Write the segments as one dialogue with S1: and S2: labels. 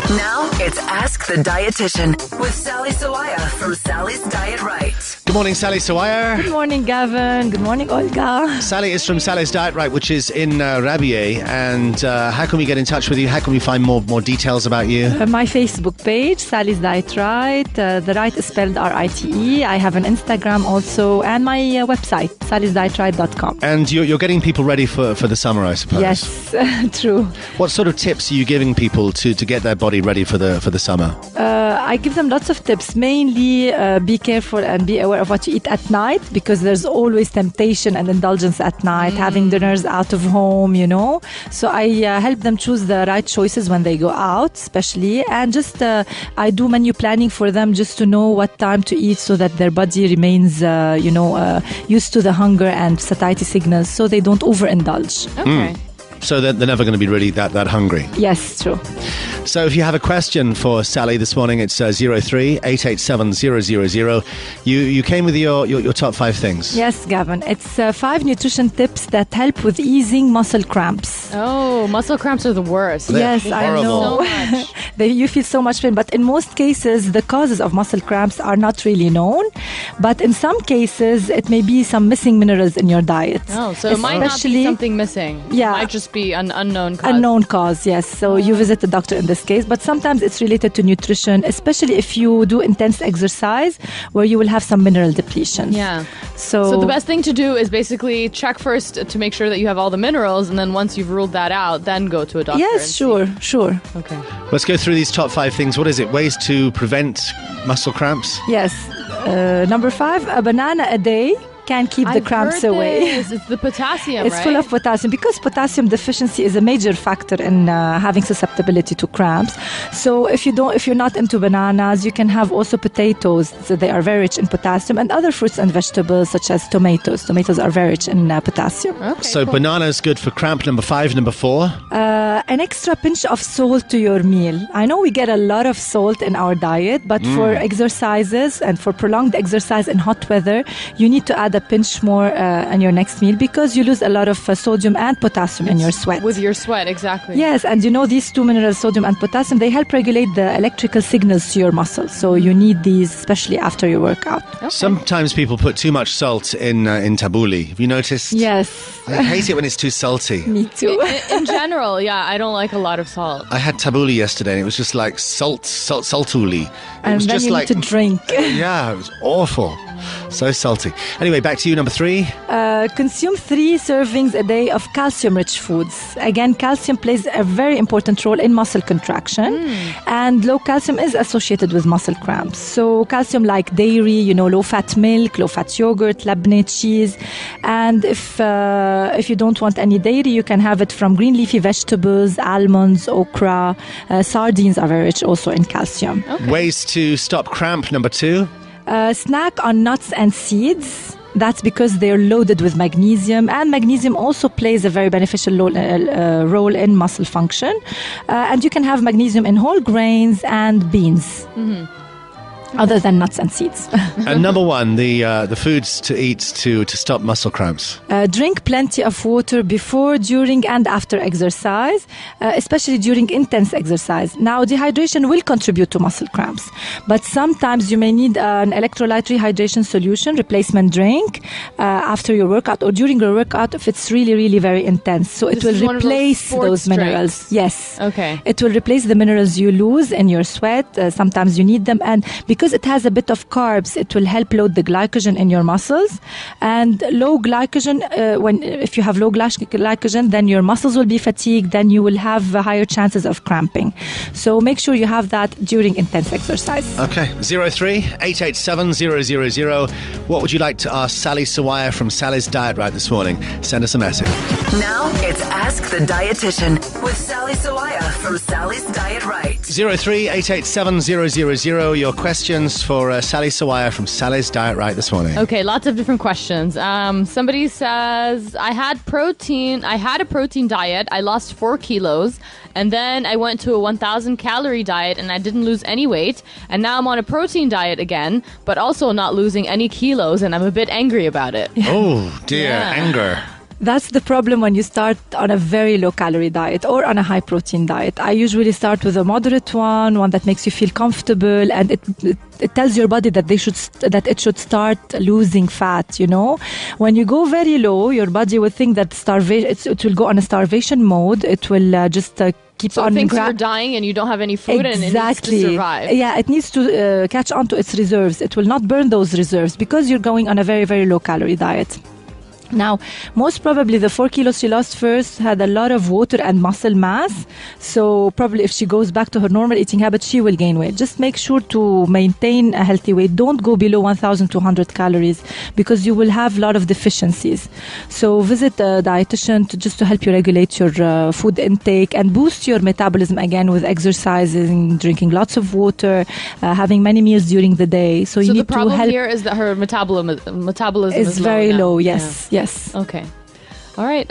S1: Now it's Ask the Dietitian with Sally Sawaya from Sally's Diet Right.
S2: Good morning, Sally Sawaya.
S3: Good morning, Gavin. Good morning, Olga.
S2: Sally is from Sally's Diet Right, which is in Rabier. And how can we get in touch with you? How can we find more details about you?
S3: My Facebook page, Sally's Diet Right. The right is spelled R-I-T-E. I have an Instagram also, and my website, sallysdietright.com.
S2: And you're getting people ready for the summer, I suppose.
S3: Yes, true.
S2: What sort of tips are you giving people to get their body ready for the summer?
S3: I give them lots of tips. Mainly, be careful and be aware of what you eat at night, because there's always temptation and indulgence at night, having dinners out of home, So I help them choose the right choices when they go out, especially. And just I do menu planning for them just to know what time to eat so that their body remains, used to the hunger and satiety signals, so they don't overindulge.
S4: Okay.
S2: So they're never going to be really that hungry.
S3: Yes, true.
S2: So if you have a question for Sally this morning, it's 03-887-000. You came with your top 5 things.
S3: Yes, Gavin. It's 5 nutrition tips that help with easing muscle cramps.
S4: Oh, muscle cramps are the worst.
S3: Yes,
S2: They're
S3: I
S2: horrible.
S3: know.
S4: So much.
S3: You feel so much pain, but in most cases, the causes of muscle cramps are not really known. But in some cases, it may be some missing minerals in your diet.
S4: Oh, so it might not be something missing.
S3: Yeah.
S4: It might just be an unknown cause.
S3: Unknown cause, yes. So you visit the doctor in this case. But sometimes it's related to nutrition, especially if you do intense exercise where you will have some mineral depletion.
S4: Yeah.
S3: So
S4: the best thing to do is basically check first to make sure that you have all the minerals, and then once you've ruled that out, then go to a doctor.
S3: Yes, sure.
S4: Okay.
S2: Let's go through these top 5 things. What is it? Ways to prevent muscle cramps?
S3: Yes. Number 5, a banana a day can keep the cramps away.
S4: It's the potassium,
S3: It's
S4: right?
S3: full of potassium, because potassium deficiency is a major factor in having susceptibility to cramps. So if you're not into bananas, you can have also potatoes. So they are very rich in potassium, and other fruits and vegetables such as tomatoes. Tomatoes are very rich in potassium.
S4: Okay,
S2: So
S4: cool.
S2: banana is good for cramp. Number 5. Number 4.
S3: An extra pinch of salt to your meal. I know we get a lot of salt in our diet, but for exercises and for prolonged exercise in hot weather, you need to add a pinch more on your next meal, because you lose a lot of sodium and potassium in your sweat.
S4: With your sweat, exactly.
S3: Yes, and these 2 minerals, sodium and potassium, they help regulate the electrical signals to your muscles. So you need these, especially after your workout.
S4: Okay.
S2: Sometimes people put too much salt in tabbouleh. Have you noticed?
S3: Yes,
S2: I hate it when it's too salty.
S3: me too.
S4: In general, yeah, I don't like a lot of salt.
S2: I had tabbouleh yesterday, and it was just like saltuli. It
S3: And
S2: was
S3: then
S2: just
S3: you
S2: like
S3: need to drink.
S2: yeah, it was awful. So salty. Anyway, back to you, number 3.
S3: Consume 3 servings a day of calcium-rich foods. Again, calcium plays a very important role in muscle contraction, and low calcium is associated with muscle cramps. So calcium like dairy, low-fat milk, low-fat yogurt, labneh, cheese. And if you don't want any dairy, you can have it from green leafy vegetables, almonds, okra. Sardines are very rich also in calcium.
S2: Ways to stop cramp, number 2.
S3: Snack on nuts and seeds. That's because they're loaded with magnesium, and magnesium also plays a very beneficial role in muscle function. And you can have magnesium in whole grains and beans. Other than nuts and seeds.
S2: And number 1, the foods to eat to stop muscle cramps.
S3: Drink plenty of water before, during, and after exercise, especially during intense exercise. Now, dehydration will contribute to muscle cramps, but sometimes you may need an electrolyte rehydration solution, replacement drink, after your workout or during your workout if it's really, really very intense. So it
S4: This is
S3: will
S4: one of those
S3: replace
S4: sports
S3: those minerals.
S4: drinks.
S3: Yes.
S4: Okay.
S3: It will replace the minerals you lose in your sweat. Sometimes you need them, and because it has a bit of carbs, it will help load the glycogen in your muscles. And low glycogen, if you have low glycogen, then your muscles will be fatigued, then you will have higher chances of cramping. So make sure you have that during intense exercise.
S2: Okay, 03-887-000. What would you like to ask Sally Sawaya from Sally's Diet Right this morning? Send us a message.
S1: Now it's Ask the Dietitian with Sally Sawaya from Sally's Diet Right.
S2: 03-887-000. Your questions for Sally Sawaya from Sally's Diet Right this morning.
S4: Okay, lots of different questions. Somebody says, I had a protein diet. I lost 4 kilos. And then I went to a 1,000 calorie diet and I didn't lose any weight. And now I'm on a protein diet again, but also not losing any kilos. And I'm a bit angry about it.
S2: Oh, dear.
S4: Yeah.
S2: Anger.
S3: That's the problem when you start on a very low calorie diet or on a high protein diet. I usually start with a moderate one that makes you feel comfortable, and it tells your body that it should start losing fat. When you go very low, your body will think that it will go on a starvation mode. It will just keep
S4: so
S3: on.
S4: It thinks you're dying and you don't have any food,
S3: exactly.
S4: And it needs to survive.
S3: Yeah, it needs to catch on to its reserves. It will not burn those reserves because you're going on a very, very low calorie diet. Now, most probably the 4 kilos she lost first had a lot of water and muscle mass. So probably if she goes back to her normal eating habits, she will gain weight. Just make sure to maintain a healthy weight. Don't go below 1,200 calories because you will have a lot of deficiencies. So visit a dietitian just to help you regulate your food intake and boost your metabolism again with exercising, drinking lots of water, having many meals during the day. So you need
S4: the problem
S3: to help.
S4: Here is that her metabolism is
S3: very low.
S4: Yes.
S3: Yeah. Yes.
S4: Okay. All right.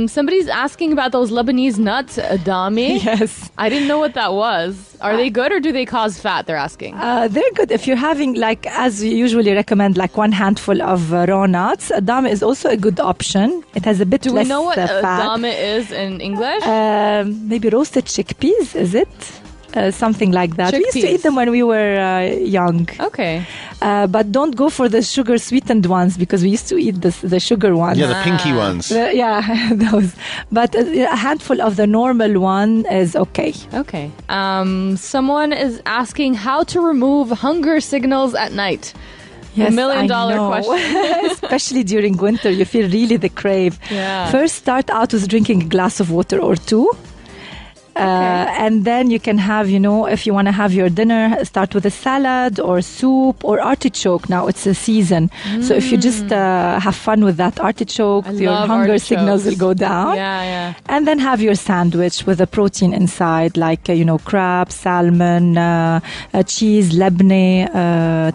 S4: Somebody's asking about those Lebanese nuts, dami.
S3: Yes.
S4: I didn't know what that was. Are they good or do they cause fat? They're asking.
S3: They're good. If you're having, as we usually recommend, one handful of raw nuts, dami is also a good option. It has a bit less fat.
S4: Do we know what dami is in English?
S3: Maybe roasted chickpeas, is it? Something like that.
S4: Chickpeas.
S3: We used to eat them when we were young.
S4: Okay.
S3: But don't go for the sugar sweetened ones because we used to eat the sugar ones.
S2: Yeah, the pinky ones.
S3: Those. But a handful of the normal one is okay.
S4: Okay. Someone is asking how to remove hunger signals at night.
S3: Yes,
S4: $1 million question.
S3: Especially during winter, you feel really the crave.
S4: Yeah.
S3: First, start out with drinking a glass of water or two. And then you can have, if you want to have your dinner, start with a salad or soup or artichoke. Now it's a season. So if you just have fun with that artichoke, your hunger signals will go down.
S4: Yeah.
S3: And then have your sandwich with a protein inside, like, crab, salmon, cheese, lebne,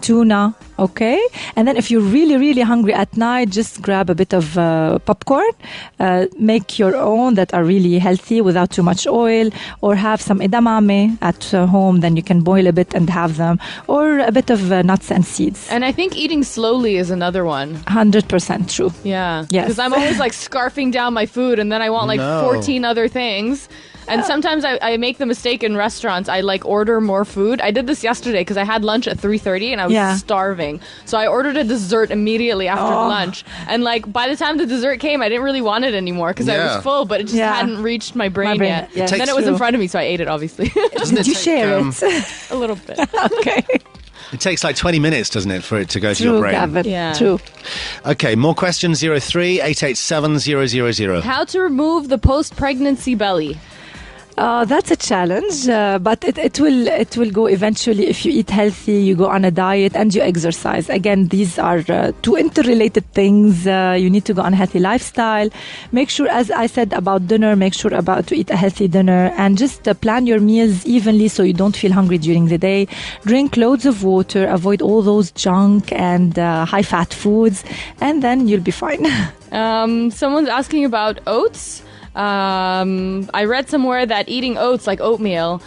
S3: tuna. Okay. And then if you're really, really hungry at night, just grab a bit of popcorn, make your own that are really healthy without too much oil, or have some edamame at home. Then you can boil a bit and have them, or a bit of nuts and seeds.
S4: And I think eating slowly is another one.
S3: 100% true.
S4: Yeah.
S3: Yes.
S4: Because I'm always scarfing down my food and then I want 14 other things. And sometimes I make the mistake in restaurants. I order more food. I did this yesterday because I had lunch at 3:30 and I was starving. So I ordered a dessert immediately after lunch. And by the time the dessert came, I didn't really want it ananymore because I was full, but it just hadn't reached my brain yet.
S3: Yes.
S4: Then it was in front of me, so I ate it, obviously.
S3: Did you share it?
S4: A little bit.
S3: Okay.
S2: It takes 20 minutes, doesn't it, for it to go to
S3: True,
S2: your brain?
S3: Gavin.
S4: Yeah.
S3: True.
S2: Okay, more questions. 03-887-000.
S4: How to remove the post-pregnancy belly?
S3: That's a challenge, but it will go eventually if you eat healthy, you go on a diet, and you exercise. Again, these are two interrelated things. You need to go on a healthy lifestyle. Make sure, as I said about dinner, make sure to eat a healthy dinner, and just plan your meals evenly so you don't feel hungry during the day. Drink loads of water. Avoid all those junk and high-fat foods, and then you'll be fine.
S4: Someone's asking about oats. I read somewhere that eating oats, like oatmeal,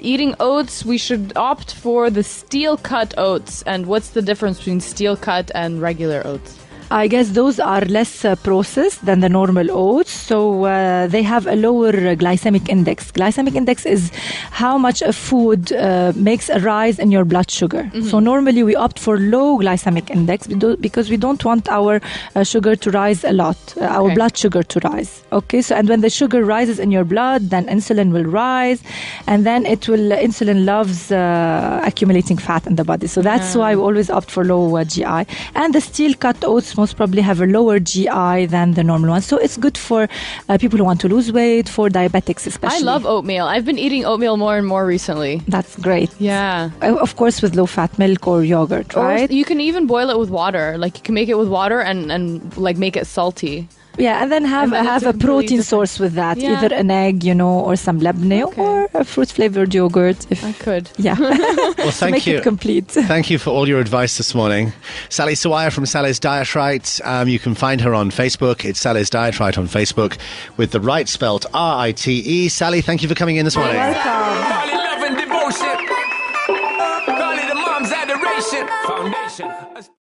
S4: eating oats, we should opt for the steel cut oats. And what's the difference between steel cut and regular oats?
S3: I guess those are less processed than the normal oats, so they have a lower glycemic index. Glycemic index is how much a food makes a rise in your blood sugar. So normally we opt for low glycemic index because we don't want our sugar to rise a lot, our blood sugar to rise. Okay, so and when the sugar rises in your blood, then insulin will rise, and then insulin loves accumulating fat in the body. So that's why we always opt for low GI. And the steel cut oats most probably have a lower GI than the normal ones. So it's good for people who want to lose weight, for diabetics especially.
S4: I love oatmeal. I've been eating oatmeal more and more recently.
S3: That's great.
S4: Yeah.
S3: Of course with low-fat milk or yogurt, right?
S4: Or you can even boil it with water. You can make it with water and make it salty.
S3: Yeah, and then have a protein source with that, either an egg, or some lebne or a fruit-flavored yogurt. If
S4: I could.
S3: Yeah.
S2: Well, thank you.
S3: Make it complete.
S2: Thank you for all your advice this morning. Sally Sawaya from Sally's Diet Right. You can find her on Facebook. It's Sally's Diet Right on Facebook with the right spelt R-I-T-E. Sally, thank you for coming in this morning.
S3: Welcome.
S5: Call it love and devotion. Call it a mom's adoration. Foundation.